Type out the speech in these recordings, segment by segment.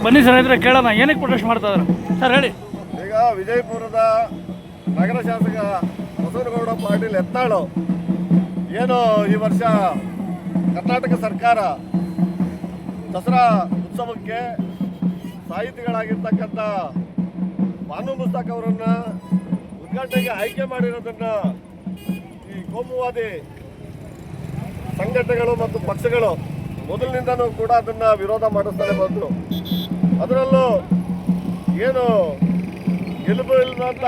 ಬನ್ನಿ ಸರ್, ಇದ್ರೆ ಕೇಳೋಣ ಏನಕ್ಕೆ ಪ್ರೊಟೆಸ್ಟ್ ಮಾಡ್ತಾ ಇದ್ದಾರೆ ಸರ್, ಹೇಳಿ. ಈಗ ವಿಜಯಪುರದ ನಗರ ಶಾಸಕ ಬಸವನಗೌಡ ಪಾಟೀಲ್ ಯತ್ನಾಳು ಏನು ಈ ವರ್ಷ ಕರ್ನಾಟಕ ಸರ್ಕಾರ ದಸರಾ ಉತ್ಸವಕ್ಕೆ ಸಾಹಿತಿಗಳಾಗಿರ್ತಕ್ಕಂಥ ಬಾನು ಮುಸ್ತಾಕ್ ಅವರನ್ನು ಉದ್ಘಾಟನೆಗೆ ಆಯ್ಕೆ ಮಾಡಿರೋದನ್ನು ಈ ಕೋಮುವಾದಿ ಸಂಘಟನೆಗಳು ಮತ್ತು ಪಕ್ಷಗಳು ಮೊದಲಿನಿಂದನೂ ಕೂಡ ಅದನ್ನು ವಿರೋಧ ಮಾಡಿಸ್ತಾನೆ ಬಂದರು. ಅದರಲ್ಲೂ ಏನು ಗೆಲುಬು ಇಲ್ಲದಂಥ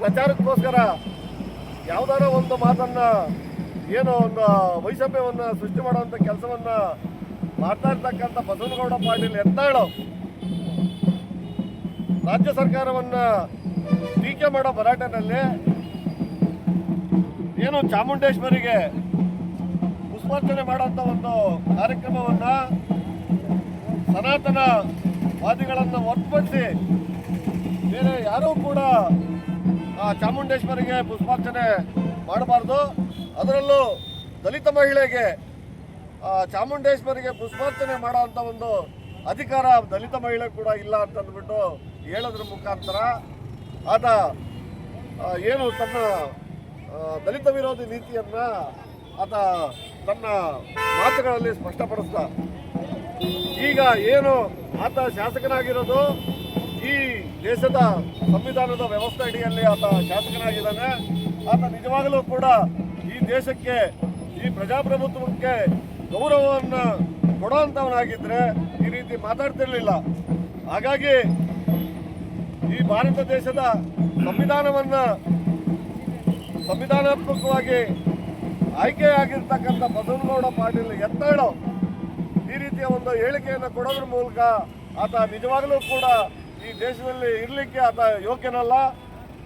ಪ್ರಚಾರಕ್ಕೋಸ್ಕರ ಯಾವುದಾರ ಒಂದು ಮಾತನ್ನು ಏನೋ ಒಂದು ವೈಷಮ್ಯವನ್ನು ಸೃಷ್ಟಿ ಮಾಡುವಂಥ ಕೆಲಸವನ್ನು ಮಾಡ್ತಾ ಇರ್ತಕ್ಕಂಥ ಬಸವನಗೌಡ ಪಾಟೀಲ್ ಯತ್ನಾಳು ರಾಜ್ಯ ಸರ್ಕಾರವನ್ನು ಟೀಕೆ ಮಾಡೋ ಭರಾಟೆನಲ್ಲಿ ಏನು ಚಾಮುಂಡೇಶ್ವರಿಗೆ ಪುಷ್ಪಾರ್ಚನೆ ಮಾಡೋಂಥ ಒಂದು ಕಾರ್ಯಕ್ರಮವನ್ನು ಸನಾತನವಾದಿಗಳನ್ನು ಹೊರತುಪಡಿಸಿ ಬೇರೆ ಯಾರೂ ಕೂಡ ಆ ಚಾಮುಂಡೇಶ್ವರಿಗೆ ಪುಷ್ಪಾರ್ಚನೆ ಮಾಡಬಾರ್ದು. ಅದರಲ್ಲೂ ದಲಿತ ಮಹಿಳೆಗೆ ಚಾಮುಂಡೇಶ್ವರಿಗೆ ಪುಷ್ಪಾರ್ಚನೆ ಮಾಡೋವಂಥ ಒಂದು ಅಧಿಕಾರ ದಲಿತ ಮಹಿಳೆ ಕೂಡ ಇಲ್ಲ ಅಂತಂದ್ಬಿಟ್ಟು ಹೇಳೋದ್ರ ಮುಖಾಂತರ ಆತ ಏನು ತನ್ನ ದಲಿತ ವಿರೋಧಿ ನೀತಿಯನ್ನು ಆತ ತನ್ನ ಮಾತುಗಳಲ್ಲಿ ಸ್ಪಷ್ಟಪಡಿಸ್ದ. ಈಗ ಏನು ಆತ ಶಾಸಕನಾಗಿರೋದು ಈ ದೇಶದ ಸಂವಿಧಾನದ ವ್ಯವಸ್ಥೆ ಅಡಿಯಲ್ಲಿ ಆತ ಶಾಸಕನಾಗಿದ್ದಾನೆ. ಆತ ನಿಜವಾಗಲೂ ಕೂಡ ಈ ದೇಶಕ್ಕೆ, ಈ ಪ್ರಜಾಪ್ರಭುತ್ವಕ್ಕೆ ಗೌರವವನ್ನು ಕೊಡುವಂಥವನಾಗಿದ್ದರೆ ಈ ರೀತಿ ಮಾತಾಡ್ತಿರ್ಲಿಲ್ಲ. ಹಾಗಾಗಿ ಈ ಭಾರತ ದೇಶದ ಸಂವಿಧಾನಾತ್ಮಕವಾಗಿ ಆಯ್ಕೆಯಾಗಿರ್ತಕ್ಕಂಥ ಬಸವನಗೌಡ ಪಾಟೀಲ್ ಯತ್ನಾಳು ಈ ರೀತಿಯ ಒಂದು ಹೇಳಿಕೆಯನ್ನು ಕೊಡೋದ್ರ ಮೂಲಕ ಆತ ನಿಜವಾಗಲೂ ಕೂಡ ಈ ದೇಶದಲ್ಲಿ ಇರಲಿಕ್ಕೆ ಆತ ಯೋಗ್ಯನಲ್ಲ.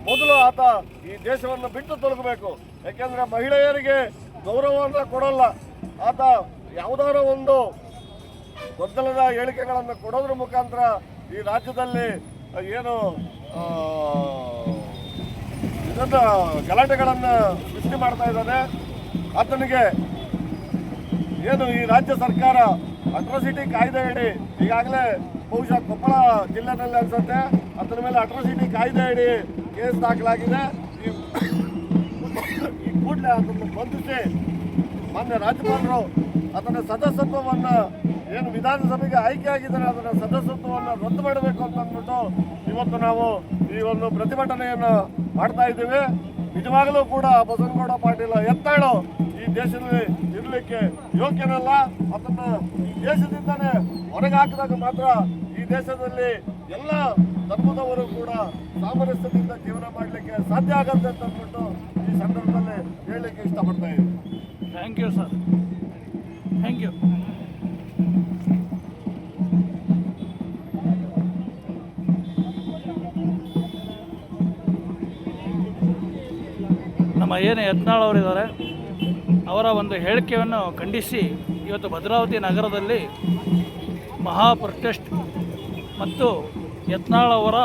ಮೊದಲು ಆತ ಈ ದೇಶವನ್ನು ಬಿಟ್ಟು ತೊಲಗಬೇಕು. ಯಾಕೆಂದರೆ ಮಹಿಳೆಯರಿಗೆ ಗೌರವವನ್ನು ಕೊಡೋಲ್ಲ. ಆತ ಯಾವುದಾದ್ರೂ ಒಂದು ಗೊಂದಲದ ಹೇಳಿಕೆಗಳನ್ನು ಕೊಡೋದ್ರ ಮುಖಾಂತರ ಈ ರಾಜ್ಯದಲ್ಲಿ ಏನು ಇದನ್ನು ಗಲಾಟೆಗಳನ್ನು ಸೃಷ್ಟಿ ಮಾಡ್ತಾ ಇದ್ದಾನೆ. ಆತನಿಗೆ ಏನು ಈ ರಾಜ್ಯ ಸರ್ಕಾರ ಅಟ್ರಾಸಿಟಿ ಕಾಯ್ದೆ ಅಡಿ ಈಗಾಗಲೇ ಬಹುಶಃ ಕೊಪ್ಪಳ ಜಿಲ್ಲೆನಲ್ಲಿ ಅನ್ಸುತ್ತೆ ಅದರ ಮೇಲೆ ಅಟ್ರಾಸಿಟಿ ಕಾಯ್ದೆ ಅಡಿ ಕೇಸ್ ದಾಖಲಾಗಿದೆ. ಈ ಕೂಡಲೇ ಅದನ್ನು ಬಂಧಿಸಿ ಮಾನ್ಯ ರಾಜ್ಯಪಾಲರು ಅದನ್ನ ಸದಸ್ಯತ್ವವನ್ನು ಏನು ವಿಧಾನಸಭೆಗೆ ಆಯ್ಕೆ ಆಗಿದ್ದಾರೆ ಅದನ್ನ ಸದಸ್ಯತ್ವವನ್ನು ರದ್ದು ಮಾಡಬೇಕು ಅಂತ ಅಂದ್ಬಿಟ್ಟು ಇವತ್ತು ನಾವು ಈ ಒಂದು ಪ್ರತಿಭಟನೆಯನ್ನು ಮಾಡ್ತಾ ಇದ್ದೀವಿ. ನಿಜವಾಗಲೂ ಕೂಡ ಬಸವನಗೌಡ ಪಾಟೀಲ್ ಯತ್ನಾಳು ಈ ದೇಶದಲ್ಲಿ ಇರಲಿಕ್ಕೆ ಯೋಗ್ಯನಲ್ಲ. ಅದನ್ನ ಈ ದೇಶದಿಂದನೇ ಹೊರಗೆ ಹಾಕಿದಾಗ ಮಾತ್ರ ಈ ದೇಶದಲ್ಲಿ ಎಲ್ಲ ಧರ್ಮದವರು ಕೂಡ ಸಾಮರಸ್ಯದಿಂದ ಜೀವನ ಮಾಡಲಿಕ್ಕೆ ಸಾಧ್ಯ ಆಗುತ್ತೆ ಅಂತ ಅಂದ್ಬಿಟ್ಟು ಈ ಸಂದರ್ಭದಲ್ಲಿ ಹೇಳಲಿಕ್ಕೆ ಇಷ್ಟಪಡ್ತಾ ಇದ್ದೀನಿ. Thank you sir, thank you. ನಮ್ಮ ಏನು ಯತ್ನಾಳ್ ಅವರಿದ್ದಾರೆ ಅವರ ಒಂದು ಹೇಳಿಕೆಯನ್ನು ಖಂಡಿಸಿ ಇವತ್ತು ಭದ್ರಾವತಿ ನಗರದಲ್ಲಿ ಮಹಾ ಪ್ರೊಟೆಸ್ಟ್ ಮತ್ತು ಯತ್ನಾಳ್ ಅವರ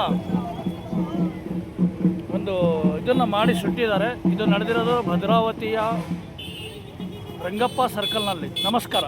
ಒಂದು ಇದನ್ನು ಮಾಡಿ ಸುಟ್ಟಿದ್ದಾರೆ. ಇದು ನಡೆದಿರೋದು ಭದ್ರಾವತಿಯ ರಂಗಪ್ಪ ಸರ್ಕಲ್ನಲ್ಲಿ. ನಮಸ್ಕಾರ.